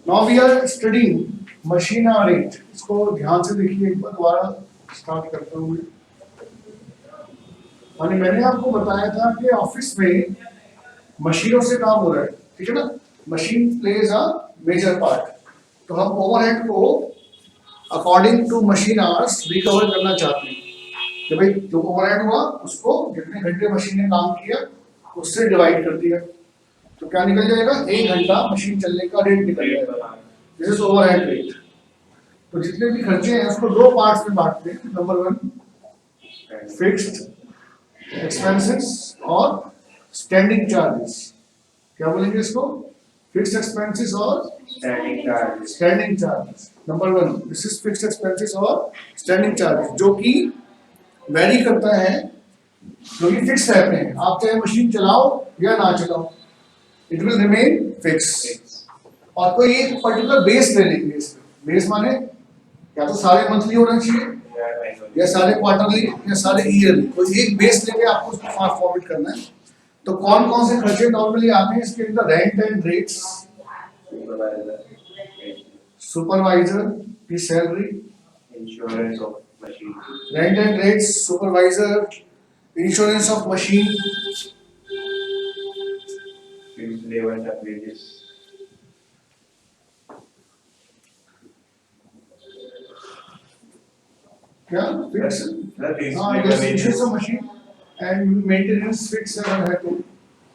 Now we are studying machine hour rate. इसको ध्यान से देखिए एक बार दोबारा स्टार्ट करते हुए। मैंने आपको बताया था कि ऑफिस में मशीनों से काम हो रहा है, ठीक है ना। Machine plays a major part. तो हम ओवरहेड को according to machine hours recover करना चाहते हैं कि भाई जो ओवरहेड हुआ उसको जितने घंटे मशीन ने काम किया उससे डिवाइड कर दिया, तो क्या निकल जाएगा, 1 घंटा मशीन चलने का रेट निकल जाएगा। This is overhead rate. तो जितने भी खर्चे हैं उसको दो पार्ट्स में बांटते हैं। नंबर 1 फिक्स्ड एक्सपेंसेस और स्टैंडिंग चार्जेस। क्या बोलेंगे इसको, फिक्स्ड एक्सपेंसेस और standing charges. Number 1 this is fixed expenses और स्टैंडिंग चार्जेस, जो कि वेरी करता है, जो कि फिक्स रहते हैं। आप चाहे मशीन चलाओ या ना चलाओ, इट विल रिमेन फिक्स। और कोई एक पर्टिकुलर बेस ले लेंगे। इसमें बेस माने या तो सारे मंथली होना चाहिए या सारे क्वार्टरली या सारे ईयरली, कोई एक बेस लेके आपको उसको फॉर्मेट करना है। तो कौन कौन से खर्चे नॉर्मली आते हैं इसके अंदर, रेंट एंड रेट्स, सुपरवाइजर की salary, insurance of machine, rent and rates, supervisor, insurance of machine, labour wages, क्या fix, insurance of machine and maintenance fix है तो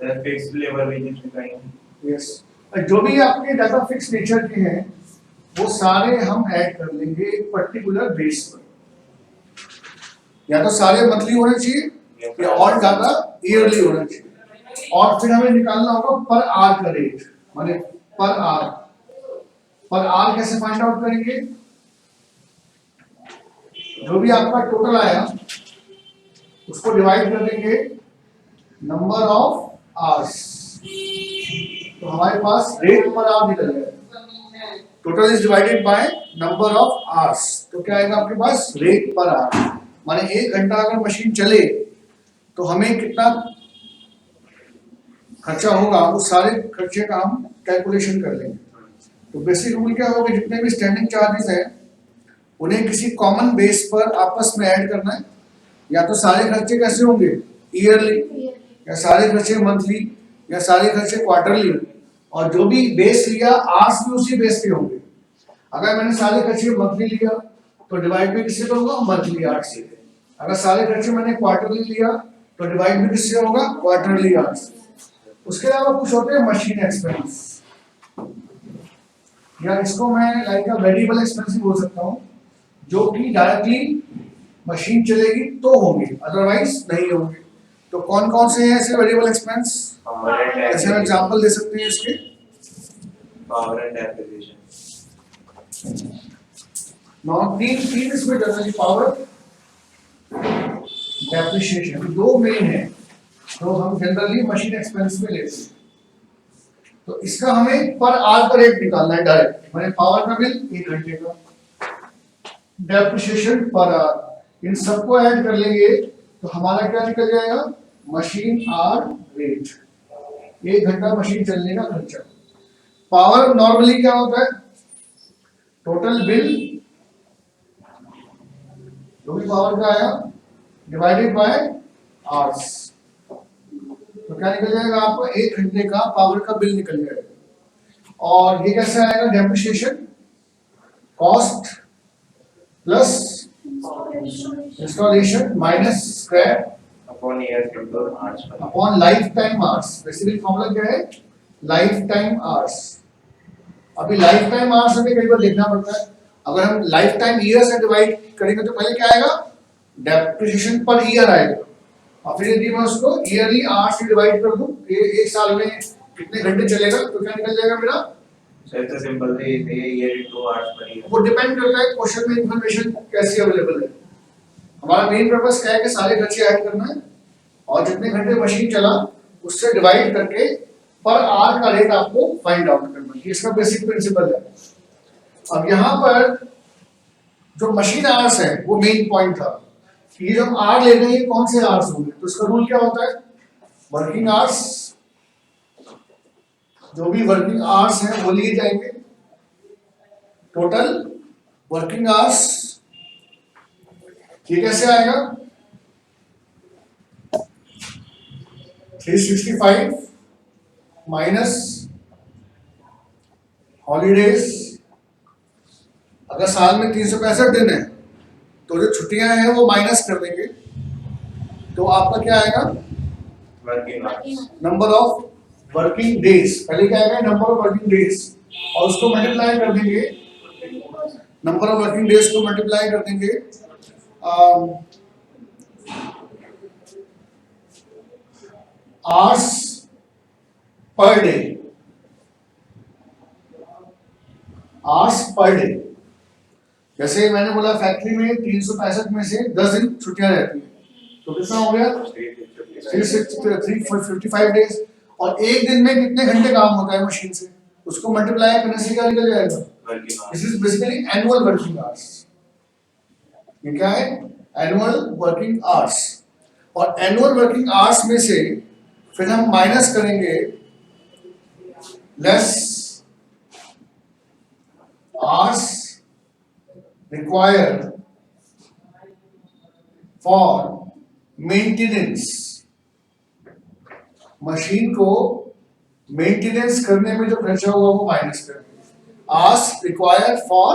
फिक्स लेबर वेजेस लगाएंगे। यस, जो भी आपके डाटा फिक्स नेचर के हैं वो सारे हम ऐड कर लेंगे एक पर्टिकुलर बेस पर। या तो सारे मंथली होने चाहिए या और ज्यादा ईयरली होना चाहिए। और फिर हमें निकालना होगा पर आवर का रेट, माने पर आवर। पर आवर कैसे फाइंड आउट करेंगे, जो भी आपका टोटल आया उसको डिवाइड कर देंगे नंबर ऑफ आवर्स। तो हमारे पास रेट पर आवर निकल गया। Total is divided by number of hours, तो क्या आएगा आपके पास, रेट पर आवर। माने 1 घंटा अगर मशीन चले तो हमें कितना खर्चा होगा, वो सारे खर्चे का हम कैलकुलेशन कर लेंगे। तो बेसिक रूल क्या होगा, जितने भी स्टैंडिंग चार्जेस हैं उन्हें किसी कॉमन बेस पर आपस में ऐड करना है। या तो सारे खर्चे कैसे होंगे, ईयरली, या सारे खर्चे मंथली, या सारे खर्चे क्वार्टरली। और जो भी बेस लिया आवर्स भी उसी बेस पे होंगे। अगर मैंने सारे खर्चे मंथली लिया तो डिवाइड भी किससे करूंगा, मंथली आवर्स से। अगर सारे खर्चे मैंने क्वार्टरली लिया तो डिवाइड भी किससे होगा, क्वार्टरली आवर्स से। उसके अलावा कुछ होते हैं मशीन एक्सपेंस, या इसको मैं लाइक अ वेरिएबल एक्सपेंस भी बोल सकता हूं, जो कि डायरेक्टली मशीन चलेगी तो होंगे, अदरवाइज नहीं होंगे। तो कौन कौन से हैं ऐसे वेरिएबल एक्सपेंस, ऐसे हम एग्जांपल दे सकते हैं इसके, पावर एंड डेप्रिसिएशन। तीन इसमें जनरली पावर, डेप्रिसिएशन, दो मेन है तो हम जनरली मशीन एक्सपेंस में लेते हैं। तो इसका हमें पर आवर का रेट निकालना है डायरेक्ट, मैंने पावर का बिल 1 घंटे का, डेप्रिसिएशन पर आवर, इन सबको ऐड कर लेंगे तो हमारा क्या निकल जाएगा, मशीन आवर रेट, 1 घंटा मशीन चलने का खर्चा। पावर नॉर्मली क्या होता है, टोटल बिल जो भी पावर का आया डिवाइडेड बाय आवर्स। तो क्या निकल जाएगा आपको, 1 घंटे का पावर का बिल निकल जाएगा। और ये कैसे आएगा, depreciation cost plus installation minus scrap upon year into hours upon life time hours. Basically formula क्या है, लाइफ टाइम आवर्स। अभी लाइफ टाइम आवर्स हमें कई बार देखना पड़ता है। अगर हम लाइफ टाइम ईयर से डिवाइड करेंगे तो पहले क्या आएगा, डेप्रिसिएशन पर ईयर आएगा। और फिर यदि मैं उसको ईयरली आवर्स से डिवाइड कर दूं, एक साल में कितने घंटे चलेगा, तो क्या निकल जाएगा मेरा, इट्स सिंपल थे year into hours per year. वो डिपेंड करता है क्वेश्चन में इंफॉर्मेशन कैसी अवेलेबल है। हमारा मेन पर्पस क्या है कि सारे खर्चे ऐड करना है और जितने घंटे मशीन चला उससे डिवाइड करके पर आवर का रेट आपको फाइंड आउट करना है। इसका बेसिक प्रिंसिपल है। अब यहाँ पर जो मशीन आवर्स है वो मेन पॉइंट था। ये जब आर ले रहे हैं कौन से आवर्स होंगे, तो इसका रूल क्या होता है, वर्किंग आवर्स, जो भी वर्किंग आवर्स हैं वो लिए जाएंगे टोटल वर्किंग आवर्स, ये कैसे आएगा 365 माइनस हॉलीडेज। अगर साल में 365 दिन है तो जो छुट्टियां हैं वो माइनस कर देंगे, तो आपका क्या आएगा working hours, number of working days. पहले क्या आएगा नंबर ऑफ वर्किंग डेज, और उसको मल्टीप्लाई कर देंगे, नंबर ऑफ वर्किंग डेज को मल्टीप्लाई कर देंगे hours per day, hours per day. जैसे मैंने बोला फैक्ट्री में 365 में से 10 दिन छुट्टियां रहती हैं, तो कितना हो गया 355 डेज। और एक दिन में कितने घंटे काम होता है मशीन से, उसको मल्टीप्लाई करने से क्या निकल जाएगा, working this is basically annual working hours. ये क्या है एनुअल वर्किंग आवर्स। और एनुअल वर्किंग आवर्स में से फिर हम माइनस करेंगे less hours required for maintenance. Machine को मेंटेनेंस करने में जो खर्चा हुआ वो माइनस करेंगे। Hours required for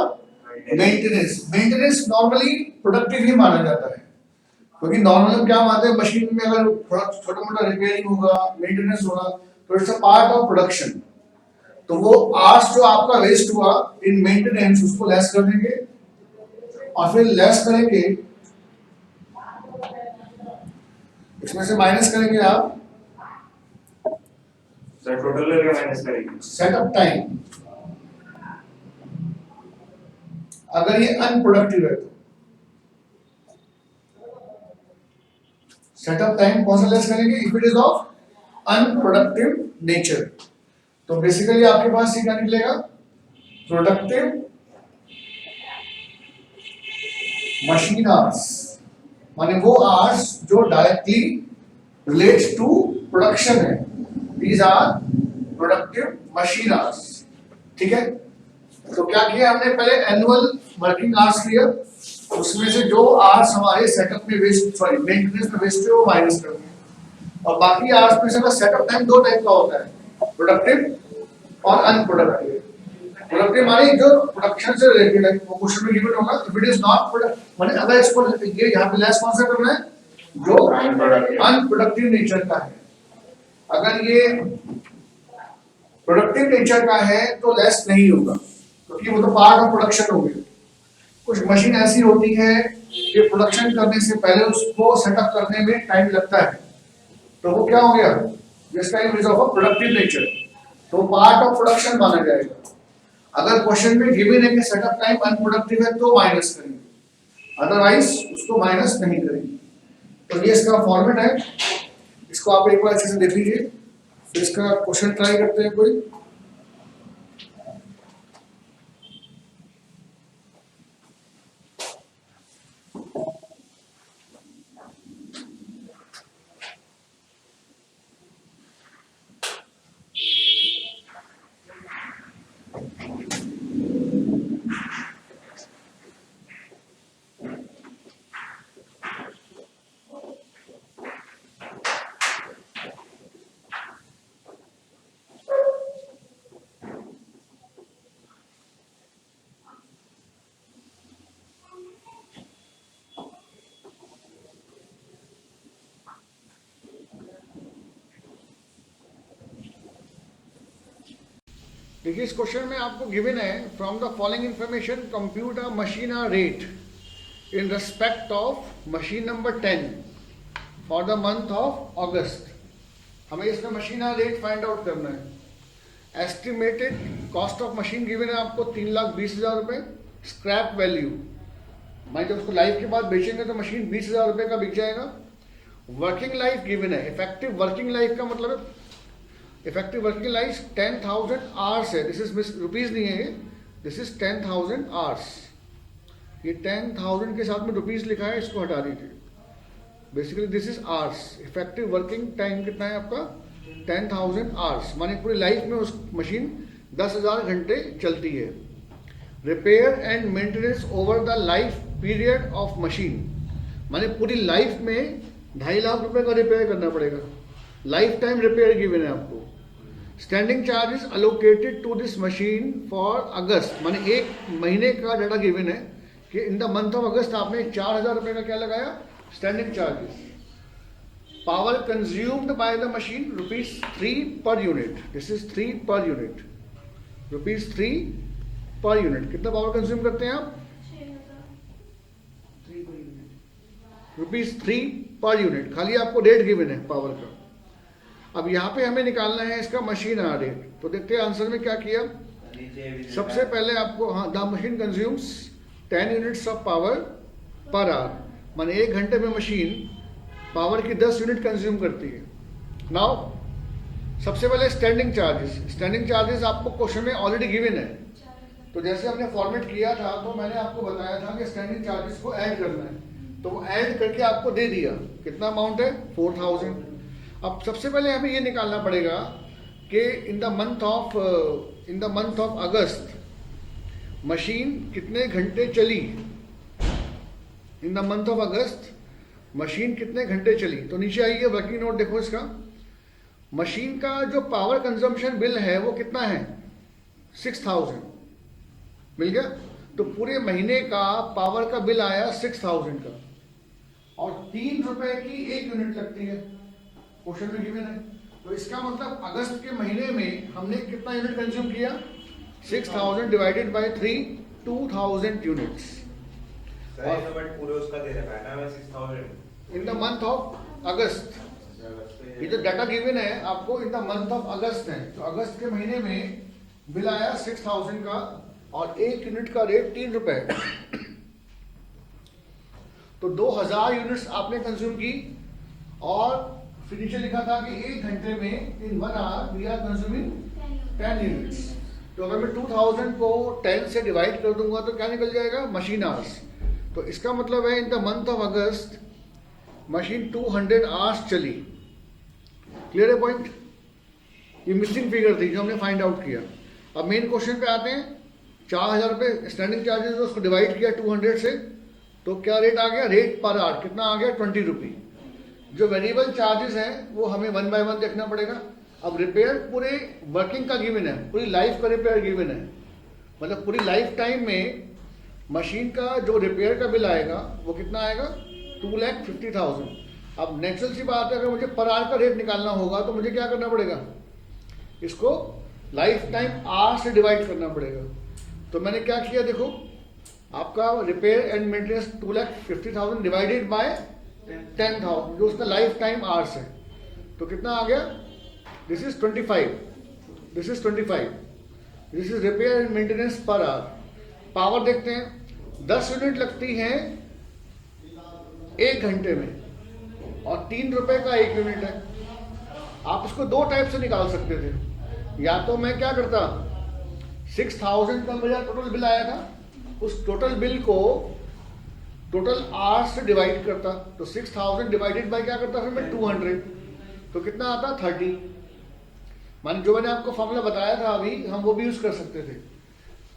maintenance, maintenance normally productive ही माना जाता है, क्योंकि नॉर्मल क्या मानते हैं मशीन में अगर थोड़ा छोटा मोटा रिपेयरिंग होगा, मेंटेनेंस होगा, तो it's a part of production. तो वो आवर्स जो आपका वेस्ट हुआ इन मेंटेनेंस उसको लेस कर देंगे, और फिर लेस करेंगे, इसमें से माइनस करेंगे आप सर टोटल करके माइनस करेंगे सेटअप टाइम। अगर ये अनप्रोडक्टिव है तो सेटअप टाइम कौन सा लेस करेंगे, if it is of unproductive nature. तो बेसिकली आपके पास ये क्या निकलेगा प्रोडक्टिव मशीन आवर्स, माने वो आवर्स जो डायरेक्टली रिलेट्स टू प्रोडक्शन है, these are productive machine hours. ठीक है, तो क्या किया हमने, पहले एनुअल वर्किंग आवर्स लिया, उसमें से जो आवर्स हमारे सेटअप में वेस्ट, सॉरी मेंटेनेंस में वेस्ट हुए वो माइनस कर दिए, और बाकी आवर्स में से ना सेटअप टाइम दो टाइप का होता है, प्रोडक्टिव और अनप्रोडक्टिव। प्रोडक्टिव माने जो प्रोडक्शन से रिलेटेड है, वो क्वेश्चन में गिवन होगा। If it is not productive माने अगर इसको ये यहां पे लेस कौन सा करना है, जो अनप्रोडक्टिव नेचर का है। अगर ये प्रोडक्टिव नेचर का है तो लेस नहीं होगा, क्योंकि वो तो पार्ट ऑफ प्रोडक्शन हो गया। कुछ मशीन ऐसी होती है कि प्रोडक्शन करने से पहले उसको सेटअप करने में टाइम लगता है, तो वो क्या हो गया, this time is of a productive nature, तो पार्ट ऑफ प्रोडक्शन माना जाएगा। अगर क्वेश्चन में गिवन है कि सेटअप टाइम अनप्रोडक्टिव है तो माइनस करेंगे, अदरवाइज उसको माइनस नहीं करेंगे। तो ये इसका फॉर्मेट है, इसको आप एक बार अच्छे से देख लीजिए, फिर इसका क्वेश्चन ट्राई करते हैं कोई। देखिए इस क्वेश्चन में आपको गिवन है, from the following information compute a machine rate in respect of machine number 10 for the month of अगस्त। हमें इसमें मशीन रेट फाइंड आउट करना है। Estimated cost of machine given है आपको 3,20,000 रुपये। स्क्रैप वैल्यू मैं जब उसको लाइफ के बाद बेचेंगे तो मशीन 20,000 रुपये का बिक जाएगा। वर्किंग लाइफ गिवन है, इफेक्टिव वर्किंग लाइफ का मतलब है इफेक्टिव वर्किंग लाइफ 10,000 आवर्स है, दिस इज रुपीज नहीं है, दिस इज 10,000 आवर्स। ये 10,000 के साथ में रुपीज लिखा है, इसको हटा दीजिए। Basically this is ours. Effective working time कितना है आपका 10,000 आवर्स, माने पूरी लाइफ में उस मशीन 10,000 घंटे चलती है। Repair and maintenance over the life period of machine, माने पूरी लाइफ में 2.5 लाख रुपए का रिपेयर करना पड़ेगा, लाइफ टाइम रिपेयर गिवन है आपको। Standing charges allocated to this machine for August, माने 1 महीने का डाटा गिवन है कि in the month of August आपने 4,000 रुपए का क्या लगाया, standing charges. Power consumed by the machine ₹3 per unit, this is 3 per unit, ₹3 per unit. कितना पावर कंज्यूम करते हैं आप, ₹3 पर यूनिट, खाली आपको रेट गिवन है पावर का। अब यहाँ पे हमें निकालना है इसका मशीन आवर रेट, तो देखते हैं आंसर में क्या किया। सबसे पहले आपको, हाँ, the machine consumes 10 units of power per hour, माने 1 घंटे में मशीन पावर की 10 यूनिट कंज्यूम करती है। नाउ सबसे पहले स्टैंडिंग चार्जेस, स्टैंडिंग चार्जेस आपको क्वेश्चन में ऑलरेडी गिवन है, तो जैसे हमने फॉर्मेट किया था तो मैंने आपको बताया था कि स्टैंडिंग चार्जेस को ऐड करना है, तो वो ऐड करके आपको दे दिया, कितना अमाउंट है, 4,000। अब सबसे पहले हमें ये निकालना पड़ेगा कि in the month of August machine कितने घंटे चली, इन the month of August machine कितने घंटे चली। तो नीचे आइए, वर्किंग नोट देखो इसका, मशीन का जो पावर कंजम्पशन बिल है वो कितना है, 6,000 मिल गया। तो पूरे महीने का पावर का बिल आया 6,000 का, और 3 रुपए की 1 यूनिट लगती है, क्वेश्चन में गिवन है। तो इसका मतलब अगस्त के महीने में हमने कितना यूनिट कंज्यूम किया, 6,000 डिवाइडेड बाय 3, 2,000 यूनिट्स। पूरे उसका दे रखा है ना, मैं 6,000 इन द मंथ ऑफ अगस्त, ये जो डाटा गिवन है आपको इन द मंथ ऑफ अगस्त है, तो अगस्त के महीने में बिल आया 6,000 का, और 1 यूनिट का रेट 3 रुपए, तो 2,000 यूनिट्स आपने कंज्यूम की। और फिर नीचे लिखा था कि 1 घंटे में in 1 hour we are consuming 10 units. तो अगर मैं 2,000 को 10 से डिवाइड कर दूंगा तो क्या निकल जाएगा, मशीन आवर्स। तो इसका मतलब है इन the month of August machine 200 hours चली। क्लियर है पॉइंट, ये मिसिंग फिगर थी जो हमने फाइंड आउट किया। अब मेन क्वेश्चन पे आते हैं, 4,000 रुपये स्टैंडिंग चार्जेस, उसको डिवाइड किया 200 से, तो क्या रेट आ गया, रेट पर आवर कितना आ गया, 20 रुपी। जो वेरिएबल चार्जेस हैं वो हमें 1 बाय 1 देखना पड़ेगा। अब रिपेयर पूरे वर्किंग का गिवन है, पूरी लाइफ का रिपेयर गिवन है, मतलब पूरी लाइफ टाइम में मशीन का जो रिपेयर का बिल आएगा वो कितना आएगा, 2,50,000। अब नेचुरल सी बात है, अगर मुझे पर आवर का रेट निकालना होगा तो मुझे क्या करना पड़ेगा, इसको लाइफ टाइम आवर से डिवाइड करना पड़ेगा। तो मैंने क्या किया, देखो आपका repair and maintenance 2,50,000 divided by 10,000, जो उसका लाइफ टाइम आवर्स है, तो कितना आ गया, this is 25, this is 25, this is repair and maintenance per hour. Power देखते हैं, 10 यूनिट लगती हैं 1 घंटे में, और 3 रुपए का 1 यूनिट है। आप इसको 2 टाइप से निकाल सकते थे, या तो मैं क्या करता, 6,000 का मेरा टोटल बिल आया था, उस टोटल बिल को टोटल आवर्स से डिवाइड करता, तो 6,000 डिवाइडेड बाय क्या करता, फिर मैं 200, तो कितना आता, 30। मान जो मैंने आपको फॉर्मूला बताया था अभी, हम वो भी यूज कर सकते थे।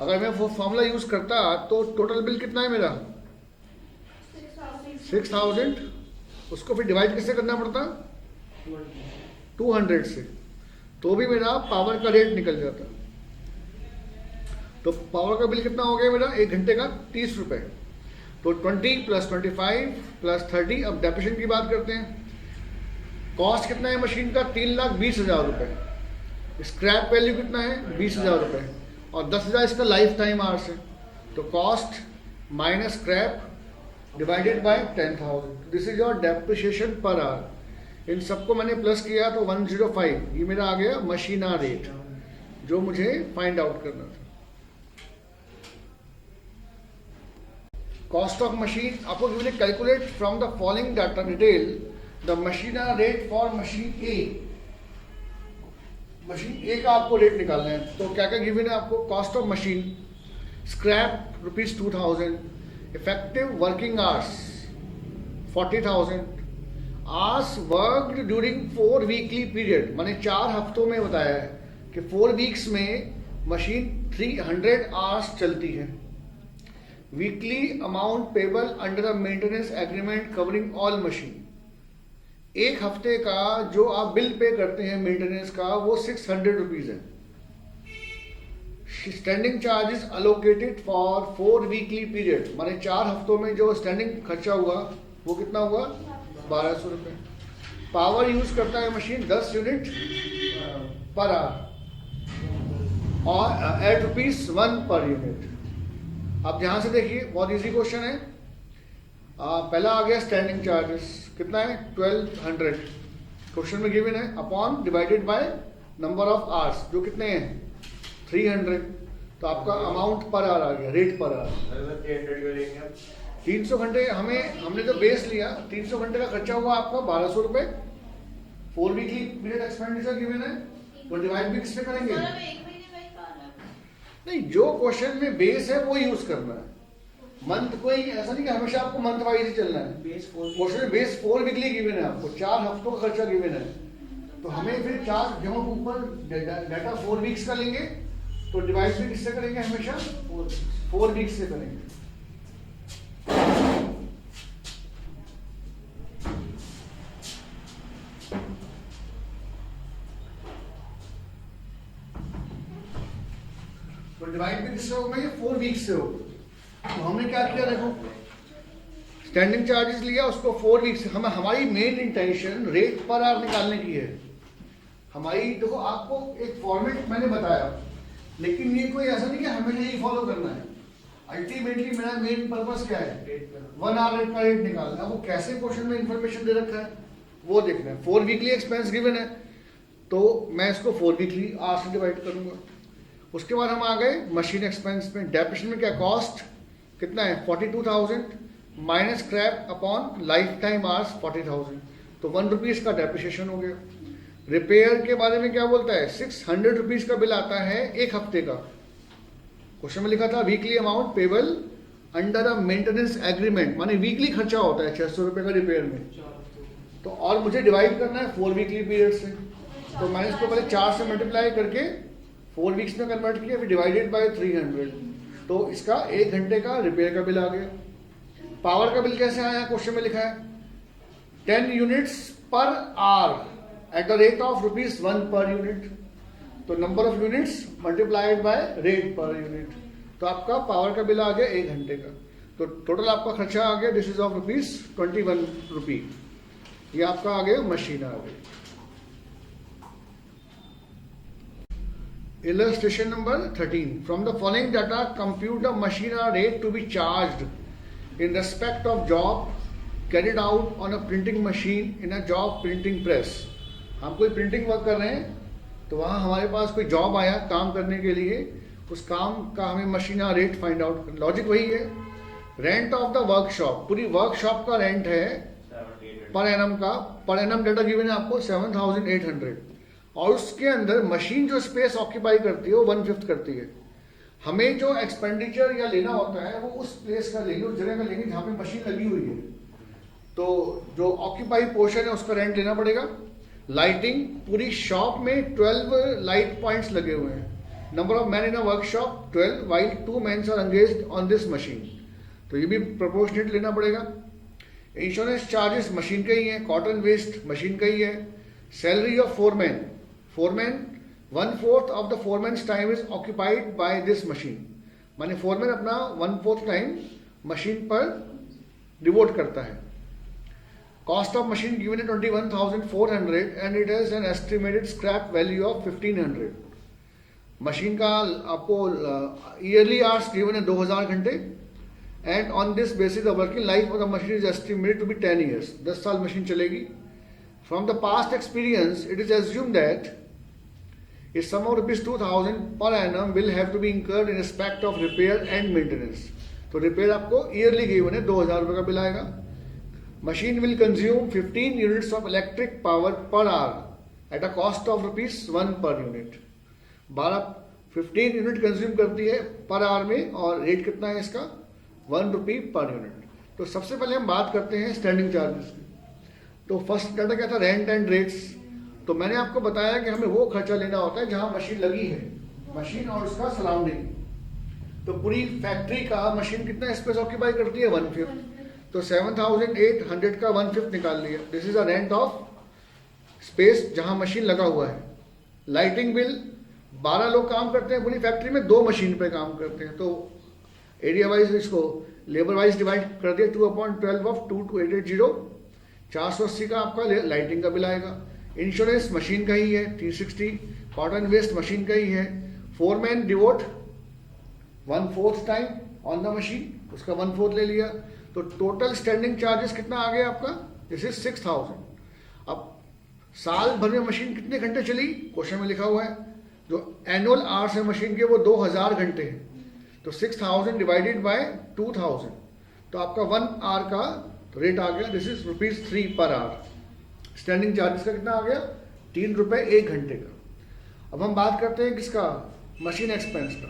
अगर मैं वो फॉर्मूला यूज करता तो टोटल बिल कितना है मेरा, 6,000, उसको फिर डिवाइड किससे करना पड़ता, 200 से, तो भी मेरा पावर का रेट निकल जाता। तो पावर का बिल कितना हो गया मेरा, 1 घंटे का 30 रुपए। तो 20 + 25 + 30। अब डेप्रिसिएशन की बात करते हैं, कॉस्ट कितना है मशीन का, 3,20,000 रुपए। स्क्रैप वैल्यू कितना है, 20,000 रुपए, और 10,000 इसका लाइफ टाइम आवर्स है। तो cost minus scrap divided by 10,000, this is your depreciation per hour. इन सबको मैंने प्लस किया तो 105, ये मेरा आ गया मशीन आवर रेट, जो मुझे फाइंड आउट करना था। Cost of machine, आपको गिवन है calculate from the following data detail the machine rate for machine A. Machine A का आपको रेट निकालना है, तो क्या क्या गिवन है आपको, cost of machine, scrap ₹2,000, effective working hours 40,000, hours worked during 4 weekly period, माने 4 हफ्तों में बताया है कि 4 वीक्स में मशीन 300 आवर्स चलती है। Weekly amount payable under a maintenance agreement covering all machine. एक हफ्ते का जो आप बिल पे करते हैं मेंटेनेंस का वो 600 रुपीज है। Standing charges allocated for 4 weekly period, माने 4 हफ्तों में जो स्टैंडिंग खर्चा हुआ वो कितना हुआ 1200 रुपये। पावर यूज करता है मशीन 10 यूनिट पर आवर और ₹8 पर यूनिट। अब ध्यान से देखिए, बहुत इजी क्वेश्चन है। पहला आ गया स्टैंडिंग चार्जेस कितना है 1200, क्वेश्चन में गिवन है, upon divided by number of hours जो कितने हैं 300, तो आपका अमाउंट पर आवर आ गया, रेट पर आवर। 300 घंटे हमने जो बेस लिया 300 घंटे का खर्चा हुआ आपका 1200 रुपए। 4 वीकली पीरियड एक्सपेंडिचर गिवन है, तो डिवाइड भी किससे करेंगे? नहीं, जो क्वेश्चन में बेस है वो यूज करना है। मंथ कोई ऐसा नहीं कि हमेशा आपको मंथ वाइज ही चलना है। क्वेश्चन में बेस 4 वीकली गिवन है, आपको 4 हफ्तों का खर्चा गिवन है, तो हमें फिर 4 जब हम ऊपर डाटा 4 वीक्स का लेंगे तो डिवाइड भी किससे करेंगे? हमेशा 4 वीक्स से करेंगे। तो डिवाइड भी किससे होगा? ये 4 वीक्स से होगा। तो हमने क्या किया, देखो स्टैंडिंग चार्जेस लिया, उसको 4 वीक्स से हमारी main intention rate per hour निकालने की है। हमारी देखो, आपको एक फॉर्मेट मैंने बताया, लेकिन ये कोई ऐसा नहीं कि हमें यही फॉलो करना है। अल्टीमेटली मेरा मेन पर्पस क्या है? 1 आवर रेट का रेट निकालना। वो कैसे क्वेश्चन में इंफॉर्मेशन दे रखा है वो देखना है। 4 वीकली एक्सपेंस गिवन है, तो मैं इसको 4 वीकली आवर से डिवाइड करूंगा। उसके बाद हम आ गए मशीन एक्सपेंस में। डेप्रिसिएशन में क्या कॉस्ट कितना है 42,000 minus scrap upon life time hours 40,000, तो ₹1 का डेप्रिसिएशन हो गया। रिपेयर के बारे में क्या बोलता है? 600 रुपीज का बिल आता है एक हफ्ते का। क्वेश्चन में लिखा था weekly amount payable under a maintenance agreement, माने वीकली खर्चा होता है 600 रुपए का रिपेयर में। तो और मुझे डिवाइड करना है 4 वीकली पीरियड से, तो मैंने इसको पहले 4 से मल्टीप्लाई करके 4 वीक्स में कन्वर्ट किया, फिर डिवाइडेड बाय 300, तो इसका 1 घंटे का रिपेयर का बिल आ गया। पावर का बिल कैसे आया? क्वेश्चन में लिखा है 10 units per hour at the rate of ₹1 per unit, तो number of units multiplied by rate per unit, तो आपका पावर का बिल आ गया 1 घंटे का। तो टोटल आपका खर्चा आ गया दिस इज ऑफ ₹21। ये आपका आ गया मशीन आ गई। Illustration number 13. From the following data, compute the machine hour rate to be charged in respect of job carried out on a printing machine in a job printing press. हम कोई printing work कर रहे हैं, तो वहाँ हमारे पास कोई job आया काम करने के लिए, उस काम का हमें machine hour rate find out. Logic वही है, रेंट ऑफ द वर्कशॉप, पूरी वर्कशॉप का रेंट है पर एनम का। पर एनम डाटा गिवन है आपको 7,800, और उसके अंदर मशीन जो स्पेस ऑक्यूपाई करती है वो 1/5 करती है। हमें जो एक्सपेंडिचर या लेना होता है वो उस प्लेस का लेंगे, उस जगह का लेंगे जहाँ पे मशीन लगी हुई है। तो जो ऑक्यूपाई पोर्शन है उसका रेंट लेना पड़ेगा। लाइटिंग, पूरी शॉप में 12 लाइट पॉइंट्स लगे हुए हैं। Number of man in a workshop 12 while 2 mens are engaged on this machine, तो ये भी प्रोपोर्शनेट लेना पड़ेगा। इंश्योरेंस चार्जेस मशीन का ही है, कॉटन वेस्ट मशीन का ही है। Salary of foreman 1/4 of the foreman's time is occupied by this machine, माने फोरमैन अपना 1/4 टाइम मशीन पर डिवोट करता है। कॉस्ट ऑफ मशीन गिवन है 21,400 and it has an estimated scrap value of 1,500। Machine का आपको ईयरली आवर्स गिवन है 2000 घंटे, and on this basis the working life of the machine is estimated to be 10 years, 10 साल machine चलेगी। From the past experience it is assumed that a sum of ₹2,000 per annum will have to be incurred in respect of repair and maintenance। तो repair आपको yearly given है 2,000 रुपए का bill आएगा। Machine will consume 15 units of electric power पर hour at a cost of ₹1 per unit. 15 unit consume करती है per hour में, और रेट कितना है इसका ₹1 पर यूनिट। तो सबसे पहले हम बात करते हैं स्टैंडिंग चार्जेस की। तो फर्स्ट डाटा क्या था? Rent and rates. तो मैंने आपको बताया कि हमें वो खर्चा लेना होता है जहां मशीन लगी है। मशीन और उसका सराउंडिंग। तो पूरी फैक्ट्री का मशीन कितना स्पेस ऑक्यूपाई करती है, 1/5। तो 7,800 का 1/5 निकाल लिया। This is a rent of space जहां मशीन लगा हुआ है। लाइटिंग बिल, 12 लोग काम करते हैं पूरी फैक्ट्री में, 2 मशीन पे काम करते हैं, तो एरिया वाइज इसको लेबर वाइज डिवाइड कर दिया 2/12 ऑफ 22880। 480 का आपका लाइटिंग का बिल आएगा। इंश्योरेंस मशीन का ही है 360, कॉटन वेस्ट मशीन का ही है। Foreman devote 1/4 time on the machine, उसका 1/4 ले लिया। तो टोटल स्टैंडिंग चार्जेस कितना आ गया आपका, दिस इज 6000। अब साल भर में मशीन कितने घंटे चली, क्वेश्चन में लिखा हुआ है। जो एनुअल आवर्स है मशीन के वो 2000 घंटे हैं। तो 6000 डिवाइडेड बाय 2000, तो आपका 1 आवर का रेट आ गया, this is ₹3 per hour. Standing charges का कितना आ गया, ₹3 1 घंटे का। अब हम बात करते हैं किसका, मशीन एक्सपेंस का।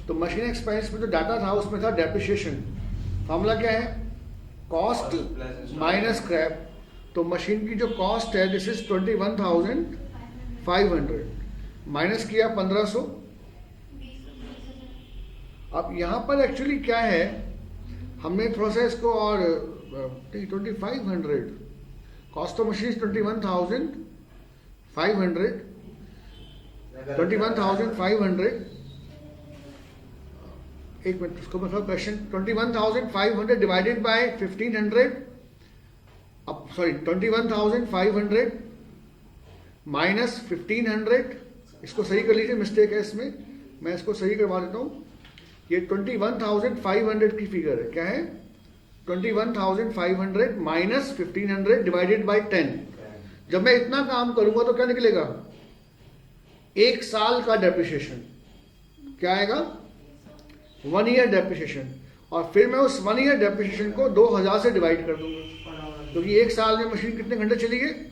तो मशीन एक्सपेंस में जो डाटा था उसमें था डेप्रिसिएशन। फॉर्मूला क्या है, कॉस्ट माइनस स्क्रैप। तो मशीन की जो कॉस्ट है दिस इज 21,500 माइनस किया 1500। अब यहाँ पर एक्चुअली क्या है, हमने थोड़ा सा इसको और 2500, कॉस्ट ऑफ मशीन 21,500 एक मिनट उसको मतलब क्वेश्चन 21,500 डिवाइडेड बाय 1500, अब सॉरी 21,500 माइनस 1500, इसको सही कर लीजिए, मिस्टेक है इसमें, मैं इसको सही करवा देता हूँ। ये 21,500 की फिगर है, क्या है 21,500 माइनस 1500 डिवाइडेड बाय 10। जब मैं इतना काम करूंगा तो क्या निकलेगा, 1 साल का डेप्रिसिएशन क्या आएगा, 1 ईयर डेप्रिसिएशन। और फिर मैं उस 1 ईयर डेप्रिसिएशन को 2000 से डिवाइड कर दूंगा, क्योंकि 1 साल में मशीन कितने घंटे चली है,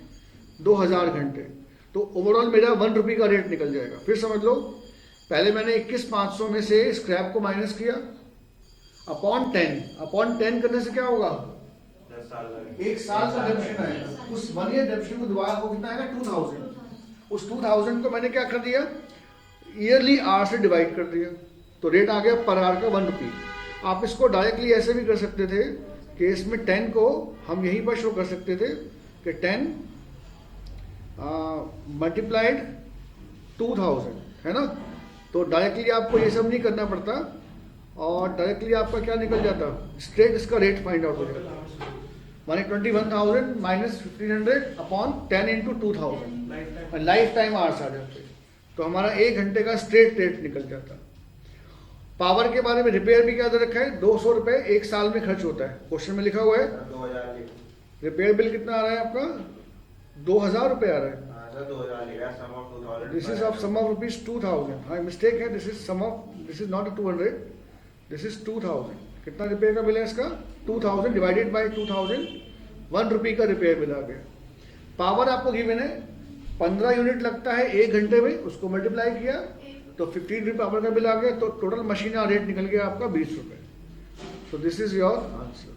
2000 घंटे। तो ओवरऑल मेरा ₹1 का रेट निकल जाएगा। फिर समझ लो, पहले मैंने 21,500 में से स्क्रैप को माइनस किया अपॉन 10 करने से क्या होगा, 1 साल का डेप्रिसिएशन आएगा। उस 1 ईयर डेप्रिसिएशन को दोबारा को कितना आएगा, 2000। उस 2000 को मैंने क्या कर दिया, ईयरली आवर से डिवाइड कर दिया, तो रेट आ गया पर आवर का ₹1। आप इसको डायरेक्टली ऐसे भी कर सकते थे कि इसमें 10 को हम यहीं पर शो कर सकते थे कि 10 मल्टीप्लाइड 2000 है ना। तो डायरेक्टली आपको ये सब नहीं करना पड़ता, और डायरेक्टली आपका क्या निकल जाता, स्ट्रेट इसका रेट फाइंड आउट हो जाता। माने 21,000 minus 1500 upon 10 into 2000, life time hours आ जाते। तो हमारा 1 घंटे का स्ट्रेट रेट निकल जाता। पावर के बारे में रिपेयर भी क्या दे रखा है, ₹200 1 साल में खर्च होता है, क्वेश्चन में लिखा हुआ है। 2000 रिपेयर बिल कितना आ रहा है आपका, ₹2000 आ रहा है। 2000 sum of 2000, this is of sum of ₹2000। हाँ मिस्टेक है, this is sum of, this is not 200, this is 2000। कितना रिपेयर का बिल है इसका, 2000 डिवाइडेड बाय 2000, ₹1 का रिपेयर बिल आ गया। पावर आपको गिवन है 15 यूनिट लगता है 1 घंटे में, उसको मल्टीप्लाई किया तो ₹15 पावर का बिल आ गया। तो टोटल मशीन का रेट निकल गया आपका ₹20। So this is your answer.